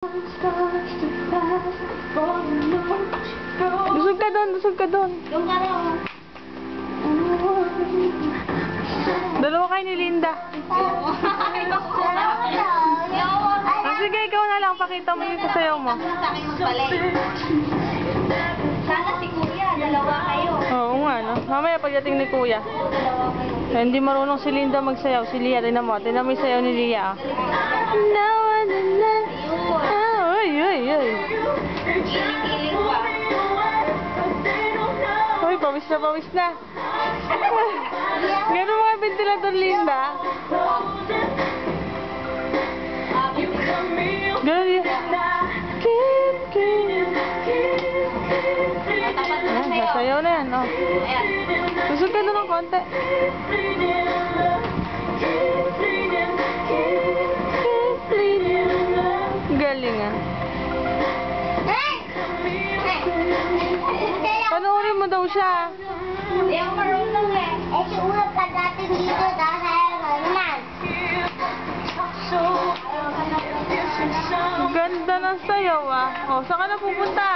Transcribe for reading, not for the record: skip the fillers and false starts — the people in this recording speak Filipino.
Busog ka doon, busog ka doon. Yung ano? Dalawa kayo ni Linda. Sige, ikaw na lang. Pakita mo yung sasayaw mo. Sa akin magpalit. Sana si Kuya, dalawa kayo. Oo nga, no? Mamaya pagdating ni Kuya. Dalawa kayo. Hindi marunong si Linda magsayaw. Si Lia, tinan mo. Tinan mo yung sayaw ni Lia. Ay, ay, ay. Iling-iling pa. Uy, pawis na, pawis na. Gano'n mga ventilador, Linda. Gano'n yun. Sasayaw na yan, oh. Ayan. Susod ka doon ng konti. Galing, ah. Panoorin mo daw siya. Hindi ako marunong eh. Eh, si Ulap ka dati dito dahil naman. Ganda ng sayaw, ah. Oh, saan ka na pupunta?